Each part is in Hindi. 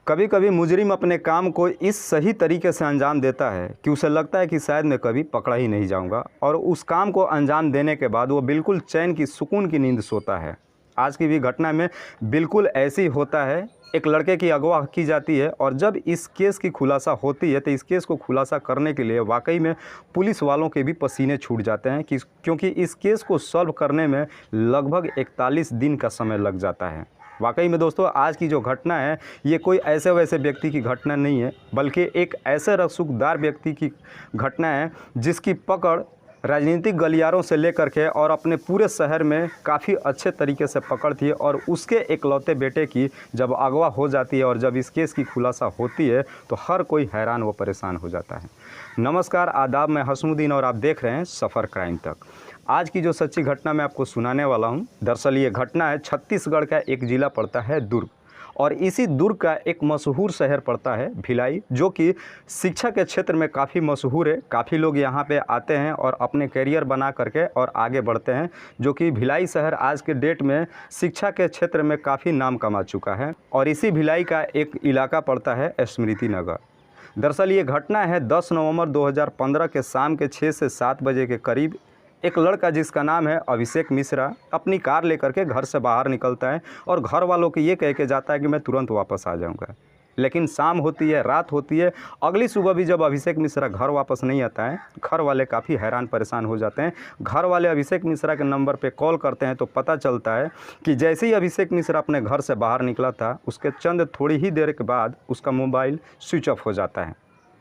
कभी कभी मुजरिम अपने काम को इस सही तरीके से अंजाम देता है कि उसे लगता है कि शायद मैं कभी पकड़ा ही नहीं जाऊंगा, और उस काम को अंजाम देने के बाद वो बिल्कुल चैन की सुकून की नींद सोता है। आज की भी घटना में बिल्कुल ऐसे ही होता है। एक लड़के की अगवा की जाती है और जब इस केस की खुलासा होती है तो इस केस को खुलासा करने के लिए वाकई में पुलिस वालों के भी पसीने छूट जाते हैं क्योंकि इस केस को सॉल्व करने में लगभग 41 दिन का समय लग जाता है। वाकई में दोस्तों, आज की जो घटना है ये कोई ऐसे वैसे व्यक्ति की घटना नहीं है, बल्कि एक ऐसे रसूखदार व्यक्ति की घटना है जिसकी पकड़ राजनीतिक गलियारों से लेकर के और अपने पूरे शहर में काफ़ी अच्छे तरीके से पकड़ थी। और उसके इकलौते बेटे की जब अगवा हो जाती है और जब इस केस की खुलासा होती है तो हर कोई हैरान व परेशान हो जाता है। नमस्कार, आदाब, मैं हसमुद्दीन और आप देख रहे हैं सफ़र क्राइम तक। आज की जो सच्ची घटना मैं आपको सुनाने वाला हूं, दरअसल ये घटना है छत्तीसगढ़ का एक ज़िला पड़ता है दुर्ग, और इसी दुर्ग का एक मशहूर शहर पड़ता है भिलाई, जो कि शिक्षा के क्षेत्र में काफ़ी मशहूर है। काफ़ी लोग यहाँ पे आते हैं और अपने करियर बना करके और आगे बढ़ते हैं, जो कि भिलाई शहर आज के डेट में शिक्षा के क्षेत्र में काफ़ी नाम कमा चुका है। और इसी भिलाई का एक इलाका पड़ता है स्मृति नगर। दरअसल ये घटना है 10 नवंबर 2015 के शाम के 6 से 7 बजे के करीब। एक लड़का जिसका नाम है अभिषेक मिश्रा अपनी कार लेकर के घर से बाहर निकलता है और घर वालों को ये कह के जाता है कि मैं तुरंत वापस आ जाऊंगा। लेकिन शाम होती है, रात होती है, अगली सुबह भी जब अभिषेक मिश्रा घर वापस नहीं आता है, घर वाले काफ़ी हैरान परेशान हो जाते हैं। घर वाले अभिषेक मिश्रा के नंबर पे कॉल करते हैं तो पता चलता है कि जैसे ही अभिषेक मिश्रा अपने घर से बाहर निकला था, उसके चंद थोड़ी ही देर के बाद उसका मोबाइल स्विच ऑफ हो जाता है।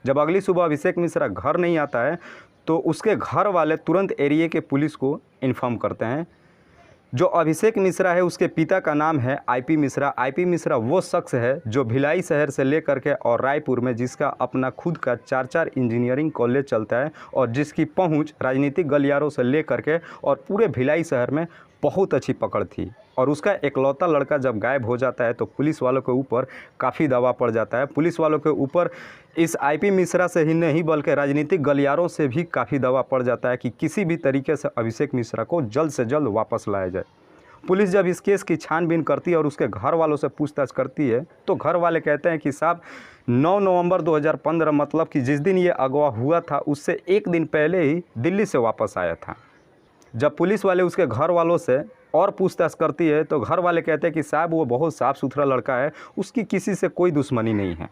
जब अगली सुबह अभिषेक मिश्रा घर नहीं आता है तो उसके घर वाले तुरंत एरिया के पुलिस को इन्फॉर्म करते हैं। जो अभिषेक मिश्रा है उसके पिता का नाम है आईपी मिश्रा। आईपी मिश्रा वो शख्स है जो भिलाई शहर से लेकर के और रायपुर में जिसका अपना खुद का 4 इंजीनियरिंग कॉलेज चलता है और जिसकी पहुंच राजनीतिक गलियारों से लेकर के और पूरे भिलाई शहर में बहुत अच्छी पकड़ थी। और उसका इकलौता लड़का जब गायब हो जाता है तो पुलिस वालों के ऊपर काफ़ी दबाव पड़ जाता है। पुलिस वालों के ऊपर इस आईपी मिश्रा से ही नहीं बल्कि राजनीतिक गलियारों से भी काफ़ी दबाव पड़ जाता है कि किसी भी तरीके से अभिषेक मिश्रा को जल्द से जल्द वापस लाया जाए। पुलिस जब इस केस की छानबीन करती है और उसके घर वालों से पूछताछ करती है तो घर वाले कहते हैं कि साहब 9 नवंबर 2015 मतलब कि जिस दिन ये अगवा हुआ था उससे एक दिन पहले ही दिल्ली से वापस आया था। जब पुलिस वाले उसके घर वालों से और पूछताछ करती है तो घर वाले कहते हैं कि साहब वो बहुत साफ़ सुथरा लड़का है, उसकी किसी से कोई दुश्मनी नहीं है,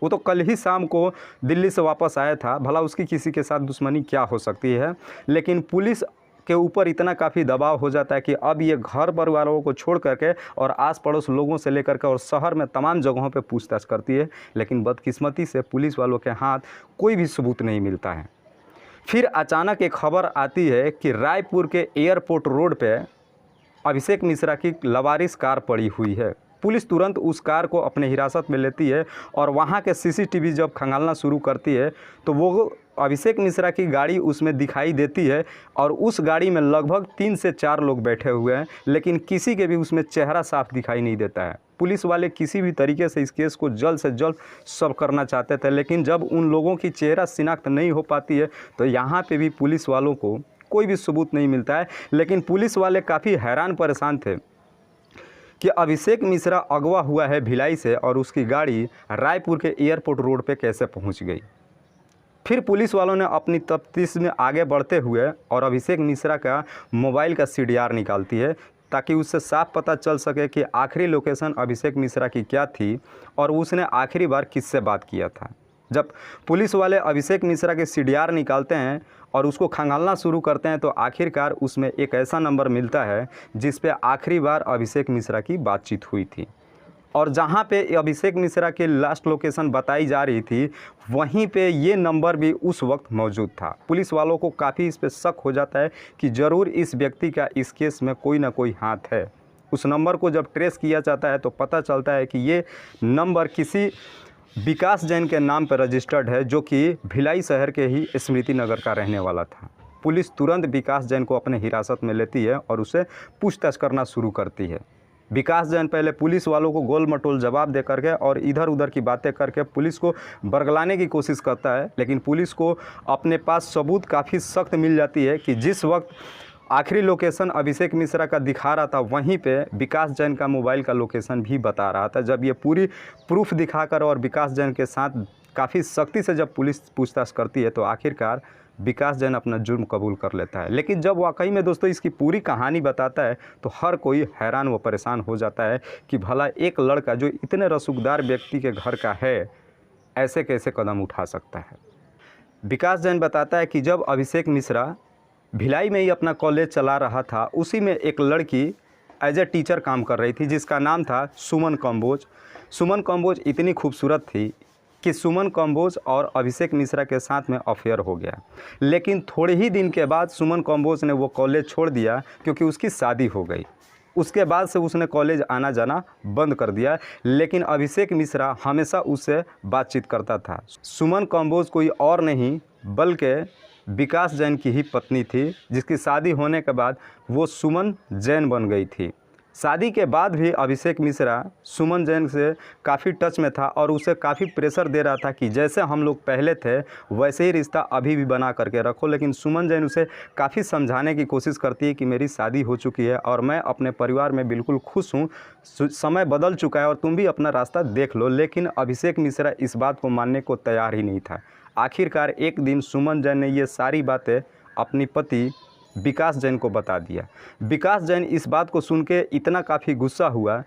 वो तो कल ही शाम को दिल्ली से वापस आया था, भला उसकी किसी के साथ दुश्मनी क्या हो सकती है। लेकिन पुलिस के ऊपर इतना काफ़ी दबाव हो जाता है कि अब ये घर परिवारों को छोड़ करके और आस पड़ोस लोगों से लेकर के और शहर में तमाम जगहों पे पूछताछ करती है। लेकिन बदकिस्मती से पुलिस वालों के हाथ कोई भी सबूत नहीं मिलता है। फिर अचानक एक खबर आती है कि रायपुर के एयरपोर्ट रोड पे अभिषेक मिश्रा की लवारिस कार पड़ी हुई है। पुलिस तुरंत उस कार को अपने हिरासत में लेती है और वहाँ के सीसीटीवी जब खंगालना शुरू करती है तो वो अभिषेक मिश्रा की गाड़ी उसमें दिखाई देती है और उस गाड़ी में लगभग 3 से 4 लोग बैठे हुए हैं, लेकिन किसी के भी उसमें चेहरा साफ दिखाई नहीं देता है। पुलिस वाले किसी भी तरीके से इस केस को जल्द से जल्द सॉल्व करना चाहते थे, लेकिन जब उन लोगों की चेहरा शिनाख्त नहीं हो पाती है तो यहाँ पे भी पुलिस वालों को कोई भी सबूत नहीं मिलता है। लेकिन पुलिस वाले काफ़ी हैरान परेशान थे कि अभिषेक मिश्रा अगवा हुआ है भिलाई से और उसकी गाड़ी रायपुर के एयरपोर्ट रोड पे कैसे पहुंच गई। फिर पुलिस वालों ने अपनी तफ्तीश में आगे बढ़ते हुए और अभिषेक मिश्रा का मोबाइल का सीडीआर निकालती है ताकि उससे साफ पता चल सके कि आखिरी लोकेशन अभिषेक मिश्रा की क्या थी और उसने आखिरी बार किससे बात किया था। जब पुलिस वाले अभिषेक मिश्रा के सीडीआर निकालते हैं और उसको खंगालना शुरू करते हैं तो आखिरकार उसमें एक ऐसा नंबर मिलता है जिस पे आखिरी बार अभिषेक मिश्रा की बातचीत हुई थी। और जहाँ पे अभिषेक मिश्रा की लास्ट लोकेशन बताई जा रही थी वहीं पे ये नंबर भी उस वक्त मौजूद था। पुलिस वालों को काफ़ी इस पे शक हो जाता है कि ज़रूर इस व्यक्ति का इस केस में कोई ना कोई हाथ है। उस नंबर को जब ट्रेस किया जाता है तो पता चलता है कि ये नंबर किसी विकास जैन के नाम पर रजिस्टर्ड है, जो कि भिलाई शहर के ही स्मृति नगर का रहने वाला था। पुलिस तुरंत विकास जैन को अपने हिरासत में लेती है और उसे पूछताछ करना शुरू करती है। विकास जैन पहले पुलिस वालों को गोल मटोल जवाब दे करके और इधर उधर की बातें करके पुलिस को बरगलाने की कोशिश करता है, लेकिन पुलिस को अपने पास सबूत काफ़ी सख्त मिल जाती है कि जिस वक्त आखिरी लोकेशन अभिषेक मिश्रा का दिखा रहा था, वहीं पे विकास जैन का मोबाइल का लोकेशन भी बता रहा था। जब ये पूरी प्रूफ दिखाकर और विकास जैन के साथ काफ़ी सख्ती से जब पुलिस पूछताछ करती है तो आखिरकार विकास जैन अपना जुर्म कबूल कर लेता है। लेकिन जब वाकई में दोस्तों इसकी पूरी कहानी बताता है तो हर कोई हैरान व परेशान हो जाता है कि भला एक लड़का जो इतने रसूखदार व्यक्ति के घर का है ऐसे कैसे कदम उठा सकता है। विकास जैन बताता है कि जब अभिषेक मिश्रा भिलाई में ही अपना कॉलेज चला रहा था, उसी में एक लड़की एज ए टीचर काम कर रही थी जिसका नाम था सुमन कंबोज। सुमन कंबोज इतनी खूबसूरत थी कि सुमन कंबोज और अभिषेक मिश्रा के साथ में अफेयर हो गया। लेकिन थोड़े ही दिन के बाद सुमन कंबोज ने वो कॉलेज छोड़ दिया क्योंकि उसकी शादी हो गई। उसके बाद से उसने कॉलेज आना जाना बंद कर दिया। लेकिन अभिषेक मिश्रा हमेशा उससे बातचीत करता था। सुमन कंबोज कोई और नहीं बल्कि विकास जैन की ही पत्नी थी, जिसकी शादी होने के बाद वो सुमन जैन बन गई थी। शादी के बाद भी अभिषेक मिश्रा सुमन जैन से काफ़ी टच में था और उसे काफ़ी प्रेशर दे रहा था कि जैसे हम लोग पहले थे वैसे ही रिश्ता अभी भी बना करके रखो। लेकिन सुमन जैन उसे काफ़ी समझाने की कोशिश करती है कि मेरी शादी हो चुकी है और मैं अपने परिवार में बिल्कुल खुश हूँ, समय बदल चुका है और तुम भी अपना रास्ता देख लो। लेकिन अभिषेक मिश्रा इस बात को मानने को तैयार ही नहीं था। आखिरकार एक दिन सुमन जैन ने ये सारी बातें अपनी पति विकास जैन को बता दिया। विकास जैन इस बात को सुन के इतना काफ़ी गुस्सा हुआ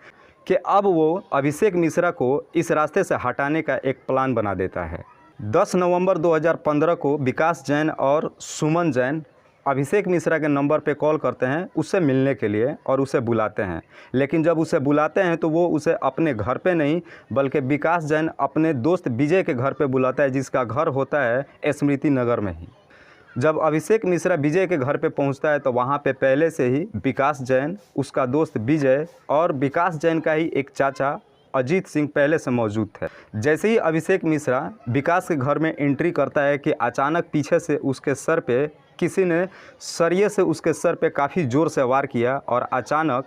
कि अब वो अभिषेक मिश्रा को इस रास्ते से हटाने का एक प्लान बना देता है। 10 नवंबर 2015 को विकास जैन और सुमन जैन अभिषेक मिश्रा के नंबर पे कॉल करते हैं उससे मिलने के लिए और उसे बुलाते हैं। लेकिन जब उसे बुलाते हैं तो वो उसे अपने घर पे नहीं बल्कि विकास जैन अपने दोस्त विजय के घर पे बुलाता है, जिसका घर होता है स्मृति नगर में ही। जब अभिषेक मिश्रा विजय के घर पे पहुंचता है तो वहां पे पहले से ही विकास जैन, उसका दोस्त विजय और विकास जैन का ही एक चाचा अजीत सिंह पहले से मौजूद थे। जैसे ही अभिषेक मिश्रा विकास के घर में एंट्री करता है कि अचानक पीछे से उसके सर पे किसी ने सरिये से उसके सर पे काफ़ी ज़ोर से वार किया और अचानक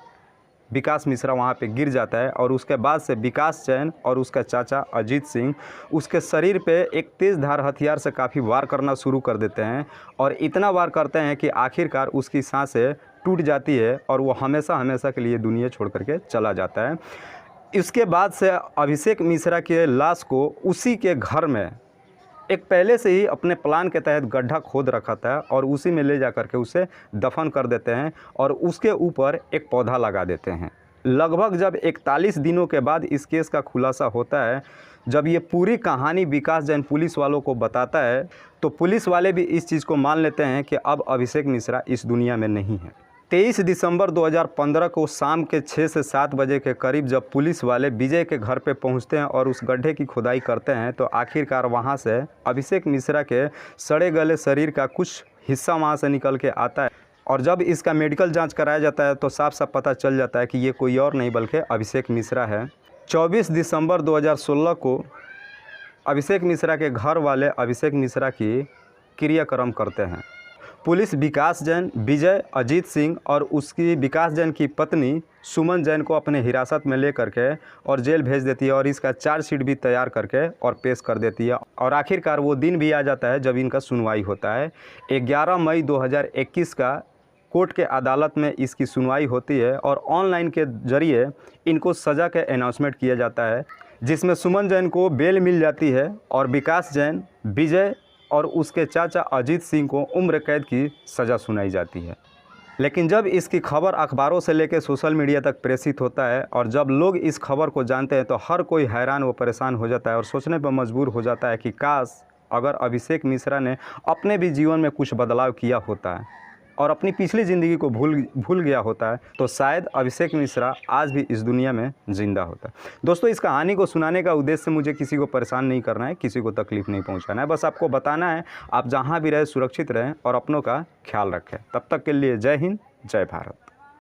विकास मिश्रा वहाँ पे गिर जाता है। और उसके बाद से विकास जैन और उसका चाचा अजीत सिंह उसके शरीर पे एक तेज़ धार हथियार से काफ़ी वार करना शुरू कर देते हैं और इतना वार करते हैं कि आखिरकार उसकी सांसें टूट जाती है और वो हमेशा हमेशा के लिए दुनिया छोड़ करके चला जाता है। इसके बाद से अभिषेक मिश्रा के लाश को उसी के घर में एक पहले से ही अपने प्लान के तहत गड्ढा खोद रखा था और उसी में ले जा कर के उसे दफन कर देते हैं और उसके ऊपर एक पौधा लगा देते हैं। लगभग जब 41 दिनों के बाद इस केस का खुलासा होता है, जब ये पूरी कहानी विकास जैन पुलिस वालों को बताता है तो पुलिस वाले भी इस चीज़ को मान लेते हैं कि अब अभिषेक मिश्रा इस दुनिया में नहीं है। 23 दिसंबर 2015 को शाम के 6 से 7 बजे के करीब जब पुलिस वाले विजय के घर पे पहुंचते हैं और उस गड्ढे की खुदाई करते हैं तो आखिरकार वहां से अभिषेक मिश्रा के सड़े गले शरीर का कुछ हिस्सा वहां से निकल के आता है। और जब इसका मेडिकल जांच कराया जाता है तो साफ साफ पता चल जाता है कि ये कोई और नहीं बल्कि अभिषेक मिश्रा है। 24 दिसंबर 2016 को अभिषेक मिश्रा के घर वाले अभिषेक मिश्रा की क्रियाक्रम करते हैं। पुलिस विकास जैन, विजय, अजीत सिंह और उसकी विकास जैन की पत्नी सुमन जैन को अपने हिरासत में ले करके और जेल भेज देती है और इसका चार्जशीट भी तैयार करके और पेश कर देती है। और आखिरकार वो दिन भी आ जाता है जब इनका सुनवाई होता है। 11 मई 2021 का कोर्ट के अदालत में इसकी सुनवाई होती है और ऑनलाइन के जरिए इनको सज़ा के अनाउंसमेंट किया जाता है, जिसमें सुमन जैन को बेल मिल जाती है और विकास जैन, विजय और उसके चाचा अजीत सिंह को उम्र कैद की सज़ा सुनाई जाती है। लेकिन जब इसकी खबर अखबारों से लेकर सोशल मीडिया तक प्रेषित होता है और जब लोग इस खबर को जानते हैं तो हर कोई हैरान व परेशान हो जाता है और सोचने पर मजबूर हो जाता है कि काश अगर अभिषेक मिश्रा ने अपने भी जीवन में कुछ बदलाव किया होता है और अपनी पिछली ज़िंदगी को भूल गया होता है तो शायद अभिषेक मिश्रा आज भी इस दुनिया में ज़िंदा होता। दोस्तों, इस कहानी को सुनाने का उद्देश्य मुझे किसी को परेशान नहीं करना है, किसी को तकलीफ़ नहीं पहुंचाना है, बस आपको बताना है आप जहां भी रहें सुरक्षित रहें और अपनों का ख्याल रखें। तब तक के लिए जय हिंद, जय भारत।